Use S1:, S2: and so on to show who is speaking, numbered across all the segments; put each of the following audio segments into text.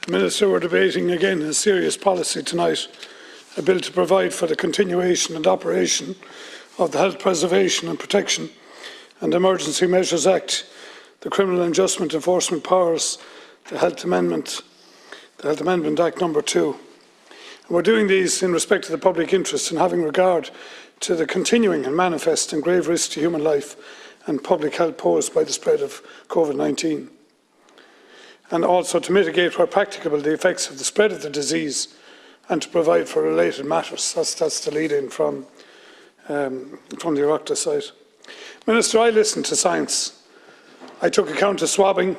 S1: Minister, we're debating again a serious policy tonight, a bill to provide for the continuation and operation of the Health Preservation and Protection and Emergency Measures Act, the Criminal and Justice Enforcement Powers, the Health Amendment Act No. 2. And we're doing these in respect to the public interest and having regard to the continuing and manifest and grave risk to human life and public health posed by the spread of COVID-19. And also to mitigate where practicable the effects of the spread of the disease and to provide for related matters. That's the lead-in from the Oireachtas side. Minister, I listened to science. I took account of swabbing,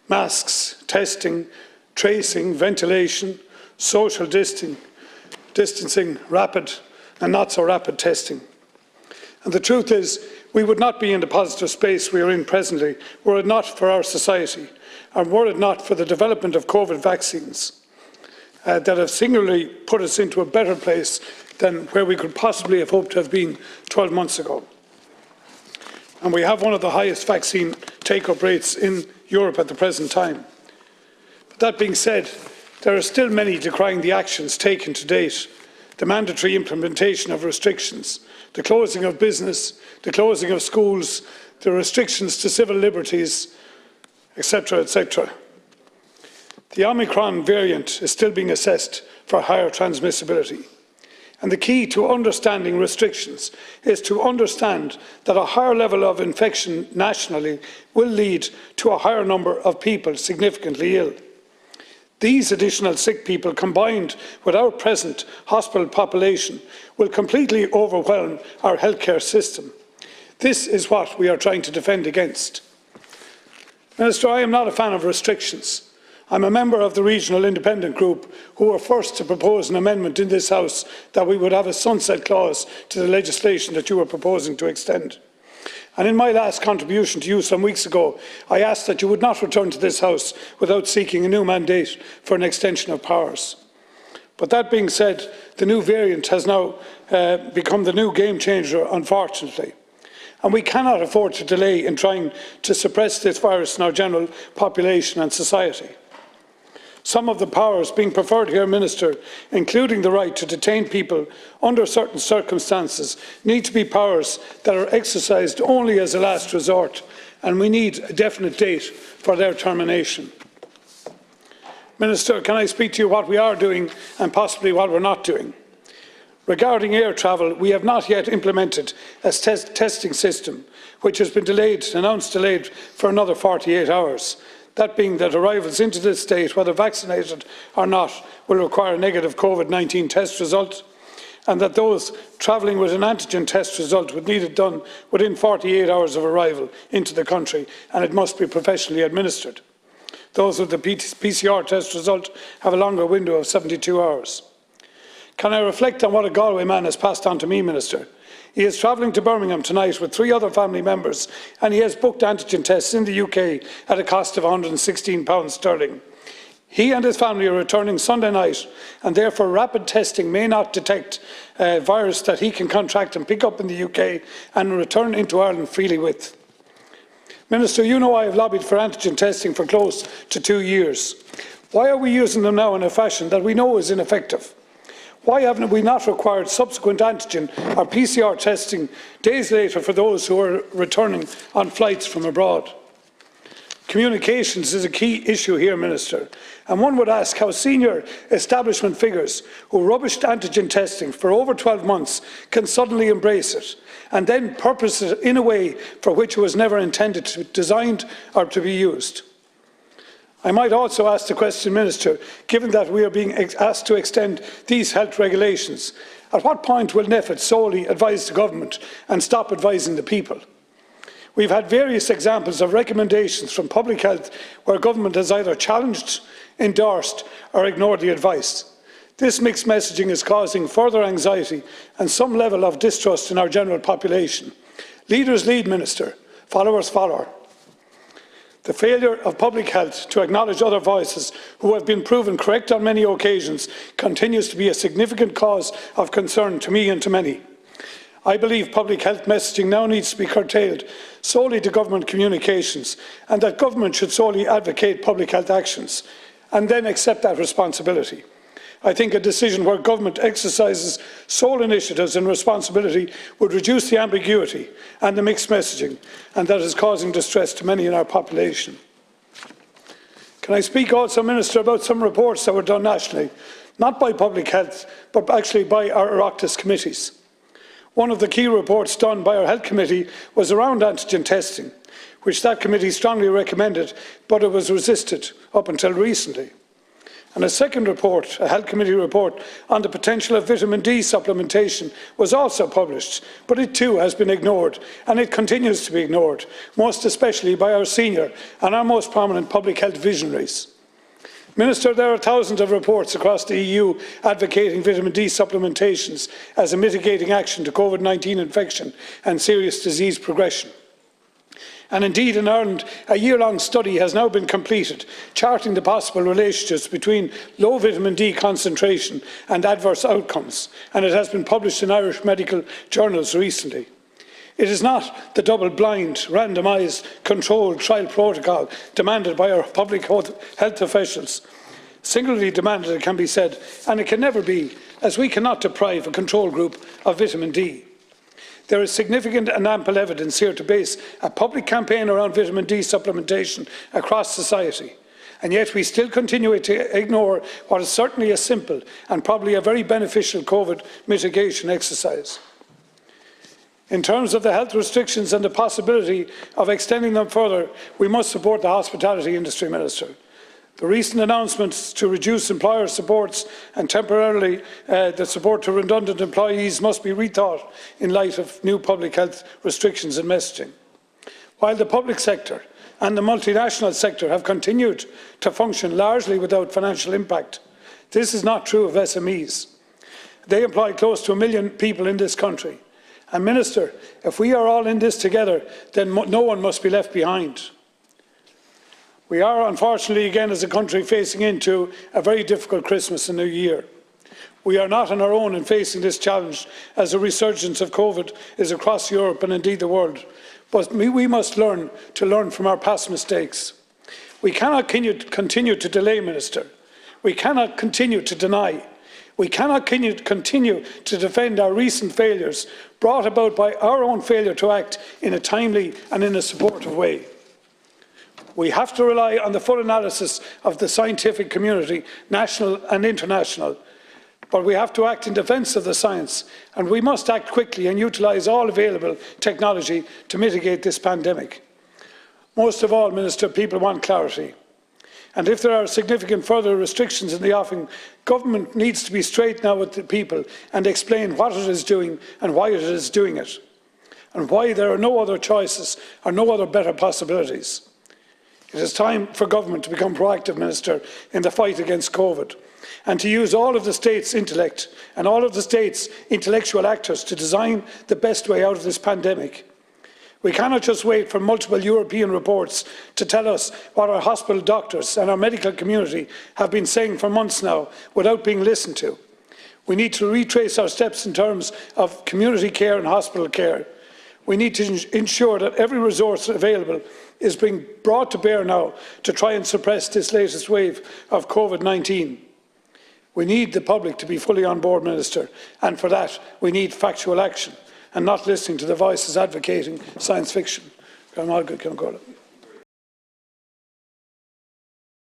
S1: masks, testing, tracing, ventilation, social distancing, rapid and not so rapid testing. And the truth is, we would not be in the positive space we are in presently were it not for our society and were it not for the development of COVID vaccines that have singularly put us into a better place than where we could possibly have hoped to have been 12 months ago. And we have one of the highest vaccine take-up rates in Europe at the present time. But that being said, there are still many decrying the actions taken to date, the mandatory implementation of restrictions, the closing of business, the closing of schools, the restrictions to civil liberties, etc., etc. The Omicron variant is still being assessed for higher transmissibility. And the key to understanding restrictions is to understand that a higher level of infection nationally will lead to a higher number of people significantly ill. These additional sick people, combined with our present hospital population, will completely overwhelm our healthcare system. This is what we are trying to defend against. Minister, I am not a fan of restrictions. I'm a member of the Regional Independent Group who were first to propose an amendment in this House that we would have a sunset clause to the legislation that you were proposing to extend. And in my last contribution to you some weeks ago, I asked that you would not return to this House without seeking a new mandate for an extension of powers. But that being said, the new variant has now become the new game changer, unfortunately. And we cannot afford to delay in trying to suppress this virus in our general population and society. Some of the powers being preferred here, Minister, including the right to detain people under certain circumstances, need to be powers that are exercised only as a last resort, and we need a definite date for their termination. Minister, can I speak to you what we are doing and possibly what we're not doing? Regarding air travel, we have not yet implemented a testing system, which has been announced delayed for another 48 hours. That being that arrivals into this state, whether vaccinated or not, will require a negative COVID-19 test result, and that those travelling with an antigen test result would need it done within 48 hours of arrival into the country, and it must be professionally administered. Those with the PCR test result have a longer window of 72 hours. Can I reflect on what a Galway man has passed on to me, Minister? He is travelling to Birmingham tonight with 3 other family members, and he has booked antigen tests in the UK at a cost of £116 sterling. He and his family are returning Sunday night, and therefore rapid testing may not detect a virus that he can contract and pick up in the UK and return into Ireland freely with. Minister, you know I have lobbied for antigen testing for close to 2 years. Why are we using them now in a fashion that we know is ineffective? Why haven't we not required subsequent antigen or PCR testing days later for those who are returning on flights from abroad? Communications is a key issue here, Minister, and one would ask how senior establishment figures who rubbished antigen testing for over 12 months can suddenly embrace it and then purpose it in a way for which it was never intended, designed or to be used. I might also ask the question, Minister, given that we are being asked to extend these health regulations, at what point will NPHET solely advise the government and stop advising the people? We've had various examples of recommendations from public health where government has either challenged, endorsed or ignored the advice. This mixed messaging is causing further anxiety and some level of distrust in our general population. Leaders lead, Minister. Followers follow. The failure of public health to acknowledge other voices who have been proven correct on many occasions continues to be a significant cause of concern to me and to many. I believe public health messaging now needs to be curtailed solely to government communications, and that government should solely advocate public health actions and then accept that responsibility. I think a decision where government exercises sole initiatives and responsibility would reduce the ambiguity and the mixed messaging, and that is causing distress to many in our population. Can I speak also, Minister, about some reports that were done nationally, not by public health, but actually by our Oireachtas committees? One of the key reports done by our Health Committee was around antigen testing, which that committee strongly recommended, but it was resisted up until recently. And a second report, a Health Committee report on the potential of vitamin D supplementation, was also published, but it too has been ignored, and it continues to be ignored, most especially by our senior and our most prominent public health visionaries. Minister, there are thousands of reports across the EU advocating vitamin D supplementations as a mitigating action to COVID-19 infection and serious disease progression. And indeed, in Ireland, a year-long study has now been completed, charting the possible relationships between low vitamin D concentration and adverse outcomes, and it has been published in Irish medical journals recently. It is not the double-blind, randomised, controlled trial protocol demanded by our public health officials. Singularly demanded, it can be said, and it can never be, as we cannot deprive a control group of vitamin D. There is significant and ample evidence here to base a public campaign around vitamin D supplementation across society, and yet we still continue to ignore what is certainly a simple and probably a very beneficial COVID mitigation exercise. In terms of the health restrictions and the possibility of extending them further, we must support the hospitality industry, Minister. The recent announcements to reduce employer supports and temporarily the support to redundant employees must be rethought in light of new public health restrictions and messaging. While the public sector and the multinational sector have continued to function largely without financial impact, this is not true of SMEs. They employ close to 1 million people in this country. And Minister, if we are all in this together, then no one must be left behind. We are, unfortunately, again as a country facing into a very difficult Christmas and New Year. We are not on our own in facing this challenge, as a resurgence of COVID is across Europe and indeed the world. But we must learn from our past mistakes. We cannot continue to delay, Minister. We cannot continue to deny. We cannot continue to defend our recent failures, brought about by our own failure to act in a timely and in a supportive way. We have to rely on the full analysis of the scientific community, national and international. But we have to act in defence of the science, and we must act quickly and utilise all available technology to mitigate this pandemic. Most of all, Minister, people want clarity. And if there are significant further restrictions in the offing, government needs to be straight now with the people and explain what it is doing and why it is doing it, and why there are no other choices or no other better possibilities. It is time for government to become proactive, Minister, in the fight against COVID, and to use all of the state's intellect and all of the state's intellectual actors to design the best way out of this pandemic. We cannot just wait for multiple European reports to tell us what our hospital doctors and our medical community have been saying for months now without being listened to. We need to retrace our steps in terms of community care and hospital care. We need to ensure that every resource available is being brought to bear now to try and suppress this latest wave of COVID-19. We need the public to be fully on board, Minister, and for that we need factual action and not listening to the voices advocating science fiction.